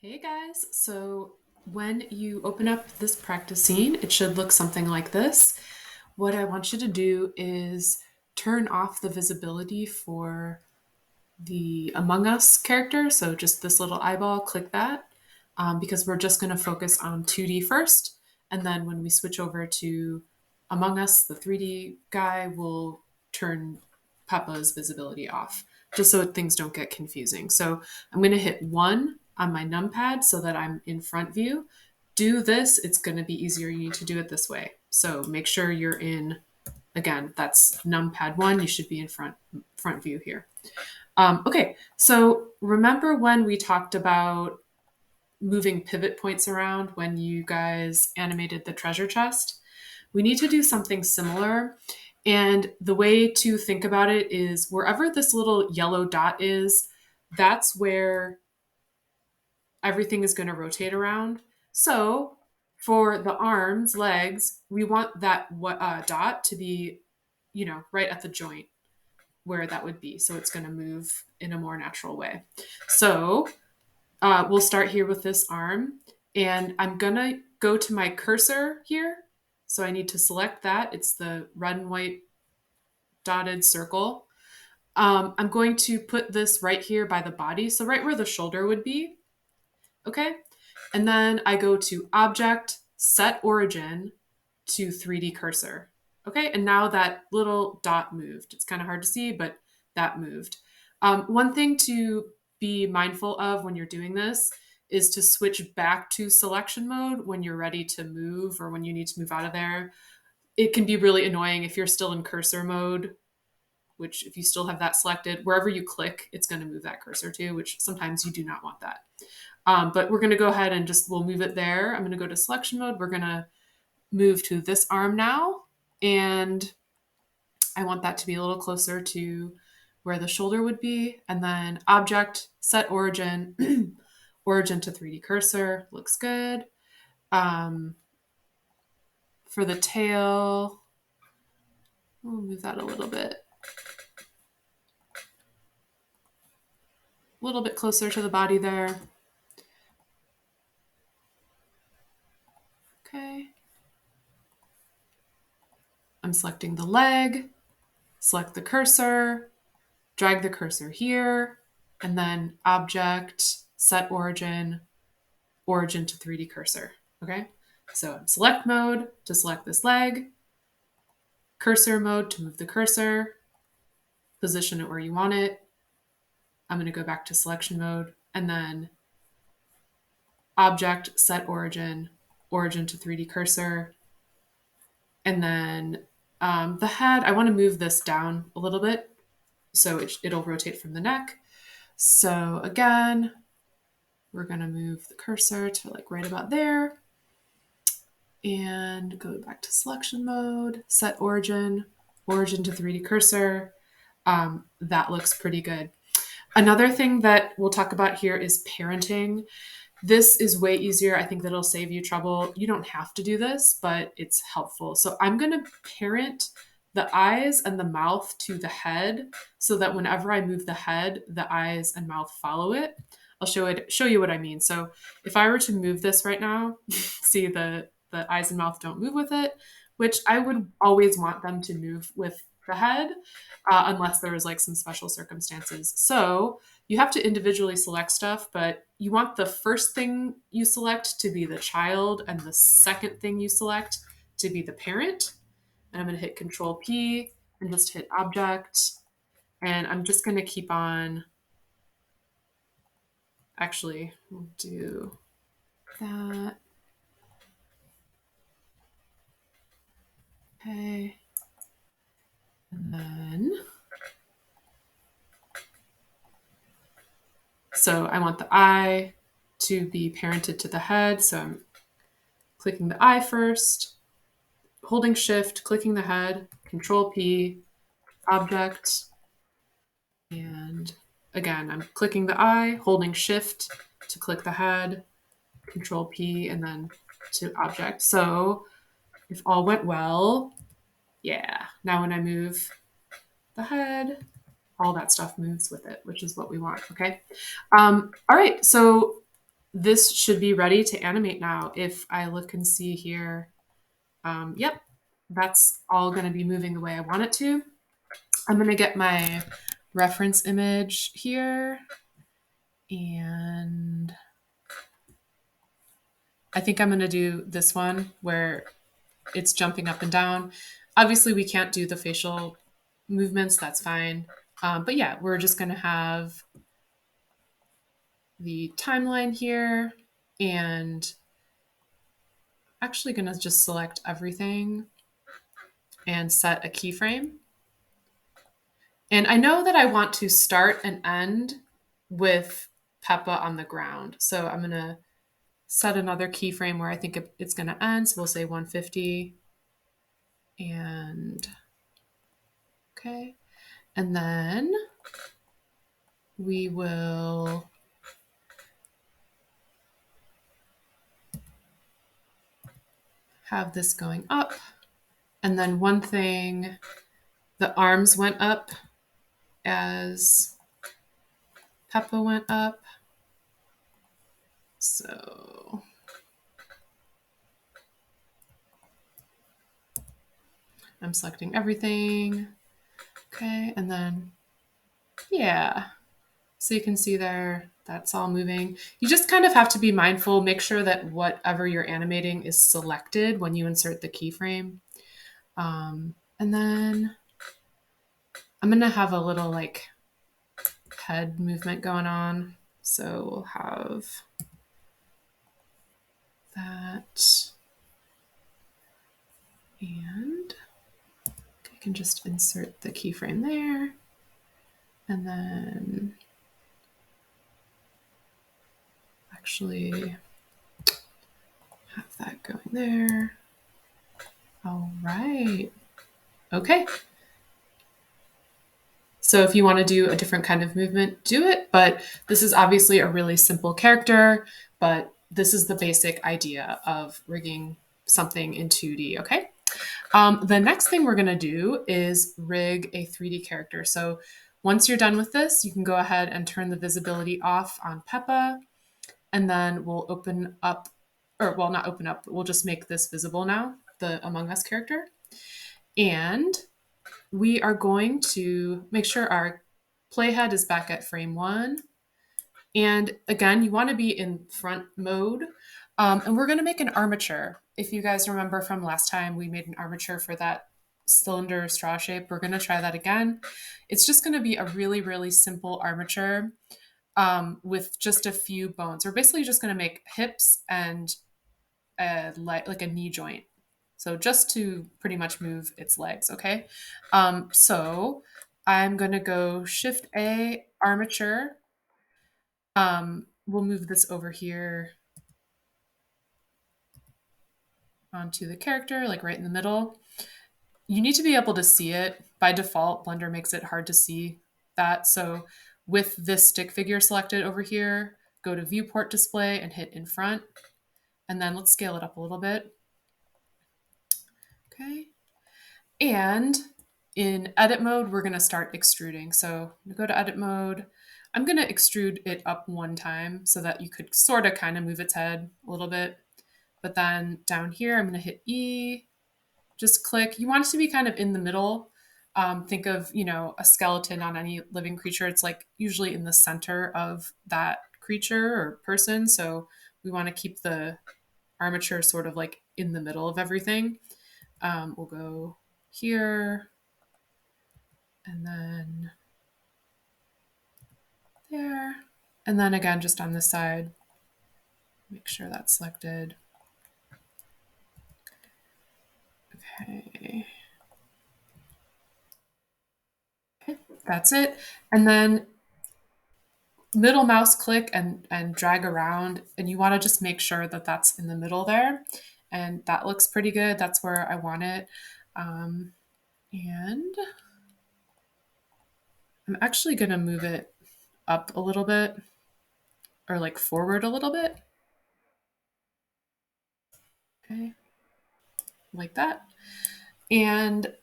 Hey guys, so when you open up this practice scene, it should look something like this. What I want you to do is turn off the visibility for the Among Us character. So just this little eyeball, click that, because we're just going to focus on 2D first. And then when we switch over to Among Us, the 3D guy, will turn Peppa's visibility off, just so things don't get confusing. So I'm going to hit 1 on my numpad so that I'm in front view. Do this, it's going to be easier. You need to do it this way. So make sure you're in, again, that's numpad 1. You should be in front view here. Okay, so remember when we talked about moving pivot points around when you guys animated the treasure chest? We need to do something similar. And the way to think about it is wherever this little yellow dot is, that's where everything is going to rotate around. So for the arms, legs, we want that dot to be, right at the joint where that would be. So it's going to move in a more natural way. So we'll start here with this arm. And I'm going to go to my cursor here. So I need to select that. It's the red and white dotted circle. I'm going to put this right here by the body. So right where the shoulder would be. Okay. And then I go to Object, Set Origin to 3D Cursor. Okay. And now that little dot moved. It's kind of hard to see, but that moved. One thing to be mindful of when you're doing this is to switch back to selection mode when you're ready to move or when you need to move out of there. It can be really annoying if you're still in cursor mode, which if you still have that selected, wherever you click, it's going to move that cursor to, which sometimes you do not want that. But we're going to go ahead and we'll move it there. I'm going to go to selection mode. We're going to move to this arm now. And I want that to be a little closer to where the shoulder would be. And then Object, Set Origin, Origin to 3D Cursor. Looks good. For the tail, we'll move that a little bit. A little bit closer to the body there. Okay. I'm selecting the leg, select the cursor, drag the cursor here, and then Object, Set Origin, Origin to 3D Cursor. Okay, so I'm select mode to select this leg, cursor mode to move the cursor, position it where you want it. I'm going to go back to selection mode, and then Object, Set Origin, Origin to 3D Cursor. And then the head, I want to move this down a little bit so it'll rotate from the neck. So again, we're going to move the cursor to like right about there and go back to selection mode, set origin, origin to 3D cursor. That looks pretty good. Another thing that we'll talk about here is parenting. This is way easier. I think that'll save you trouble. You don't have to do this, but it's helpful. So I'm going to parent the eyes and the mouth to the head so that whenever I move the head, the eyes and mouth follow it. I'll show you what I mean. So if I were to move this right now, see the eyes and mouth don't move with it, which I would always want them to move with the head, unless there was like some special circumstances. So you have to individually select stuff, but you want the first thing you select to be the child and the second thing you select to be the parent. And I'm going to hit Control P and just hit Object. And I'm just going to keep on. Actually, we'll do that. Okay. And then, so I want the eye to be parented to the head. So I'm clicking the eye first, holding Shift, clicking the head, Control P, Object. And again, I'm clicking the eye, holding Shift to click the head, Control P, and then to Object. So if all went well, yeah. Now when I move the head, all that stuff moves with it, which is what we want, okay? All right, so this should be ready to animate now. If I look and see here, yep, that's all going to be moving the way I want it to. I'm going to get my reference image here, and I think I'm going to do this one where it's jumping up and down. Obviously, we can't do the facial movements, that's fine. But yeah, we're just going to have the timeline here, and actually going to just select everything and set a keyframe. And I know that I want to start and end with Peppa on the ground. So I'm going to set another keyframe where I think it's going to end. So we'll say 150. And okay. And then we will have this going up. And then one thing, the arms went up as Peppa went up. So I'm selecting everything. Okay, and then, yeah. So you can see there, that's all moving. You just kind of have to be mindful, make sure that whatever you're animating is selected when you insert the keyframe. And then I'm gonna have a little like head movement going on. So we'll have that. And I can just insert the keyframe there. And then actually have that going there. All right. Okay. So if you want to do a different kind of movement, do it. But this is obviously a really simple character, but this is the basic idea of rigging something in 2D, okay? The next thing we're going to do is rig a 3D character. So once you're done with this, you can go ahead and turn the visibility off on Peppa, and then we'll open up, or well, not open up, but we'll just make this visible now, the Among Us character. And we are going to make sure our playhead is back at frame 1. And again, you want to be in front mode. And we're going to make an armature. If you guys remember from last time, we made an armature for that cylinder straw shape. We're going to try that again. It's just going to be a really, really simple armature with just a few bones. We're basically just going to make hips and like a knee joint. So just to pretty much move its legs, okay? So I'm going to go Shift A, armature. We'll move this over here onto the character, like right in the middle. You need to be able to see it. By default, Blender makes it hard to see that. So with this stick figure selected over here, go to Viewport Display and hit in front. And then let's scale it up a little bit. Okay. And in edit mode, we're going to start extruding. So go to edit mode. I'm going to extrude it up one time so that you could sort of kind of move its head a little bit. But then down here, I'm going to hit E, just click. You want it to be kind of in the middle. Think of, a skeleton on any living creature. It's like usually in the center of that creature or person. So we want to keep the armature sort of like in the middle of everything. We'll go here and then there. And then again, just on this side, make sure that's selected. Okay. Okay, that's it. And then middle mouse click and drag around, and you want to just make sure that that's in the middle there, and that looks pretty good. That's where I want it. And I'm actually going to move it up a little bit, or like forward a little bit. Okay, like that. And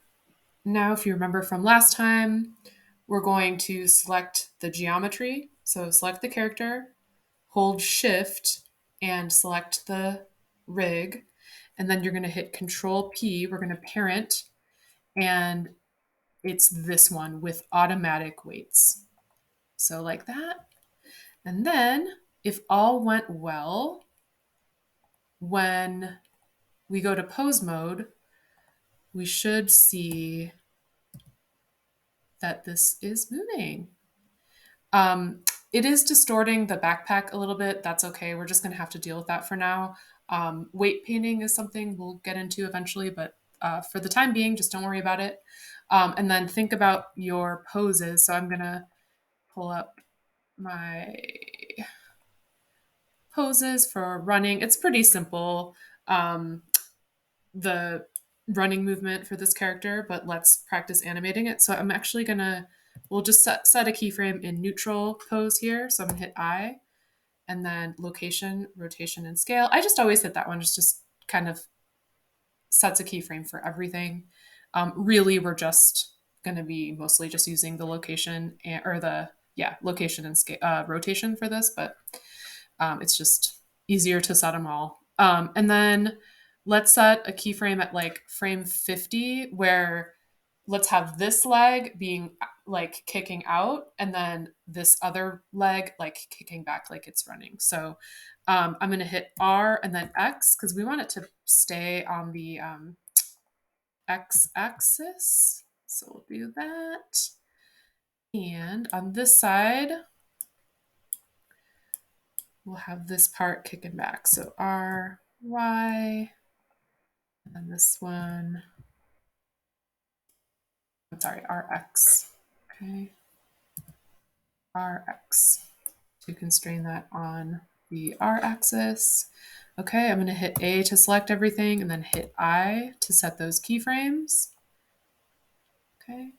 now if you remember from last time, we're going to select the geometry. So select the character, hold shift and select the rig, and then you're going to hit Control P. We're going to parent, and it's this one with automatic weights. So like that. And then if all went well, when we go to pose mode, we should see that this is moving. Um, it is distorting the backpack a little bit. That's okay. We're just going to have to deal with that for now. Weight painting is something we'll get into eventually, but for the time being, just don't worry about it. And then think about your poses. So I'm going to pull up my poses for running. It's pretty simple. The running movement for this character, but let's practice animating it. So I'm actually gonna, we'll just set a keyframe in neutral pose here. So I'm gonna hit I, and then location, rotation, and scale. I just always hit that one. It's just kind of sets a keyframe for everything. Really, we're just gonna be mostly just using the location or the, yeah, location and scale, rotation for this, but it's just easier to set them all. And then let's set a keyframe at like frame 50 where let's have this leg being like kicking out and then this other leg like kicking back like it's running. So I'm going to hit R and then X because we want it to stay on the X axis. So we'll do that. And on this side, we'll have this part kicking back. So R, Y, and this one, I'm sorry, RX. Okay, RX to constrain that on the R axis. Okay, I'm going to hit A to select everything and then hit I to set those keyframes. Okay.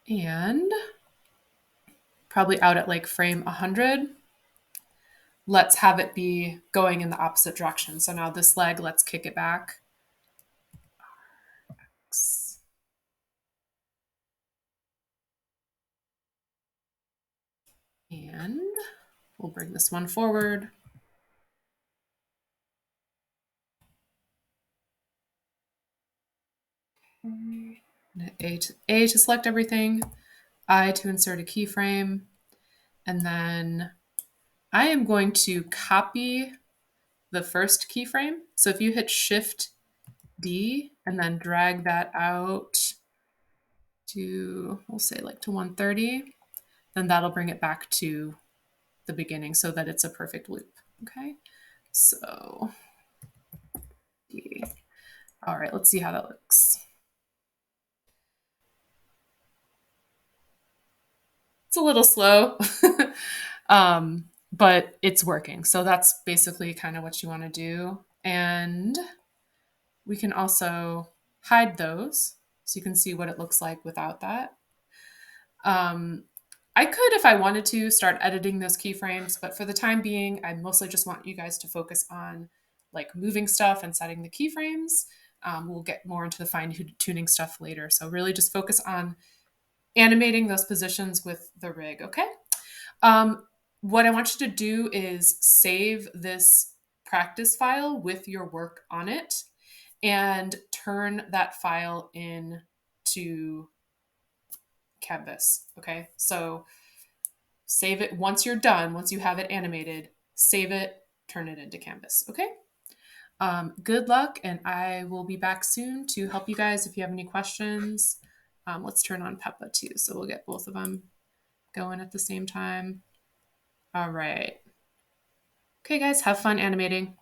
And probably out at like frame 100. Let's have it be going in the opposite direction. So now this leg, let's kick it back. And we'll bring this one forward. A to select everything, I to insert a keyframe, and then I am going to copy the first keyframe. So if you hit Shift D and then drag that out to, we'll say like to 130, then that'll bring it back to the beginning so that it's a perfect loop. Okay, so all right, let's see how that looks. It's a little slow, but it's working. So that's basically kind of what you want to do. And we can also hide those so you can see what it looks like without that. I could, if I wanted to, start editing those keyframes, but for the time being, I mostly just want you guys to focus on like moving stuff and setting the keyframes. We'll get more into the fine tuning stuff later. So really just focus on animating those positions with the rig, okay? What I want you to do is save this practice file with your work on it and turn that file in to Canvas, okay? So save it once you're done, once you have it animated, save it, turn it into Canvas, okay? Good luck, and I will be back soon to help you guys if you have any questions. Let's turn on Peppa too, so we'll get both of them going at the same time. All right. Okay, guys, have fun animating.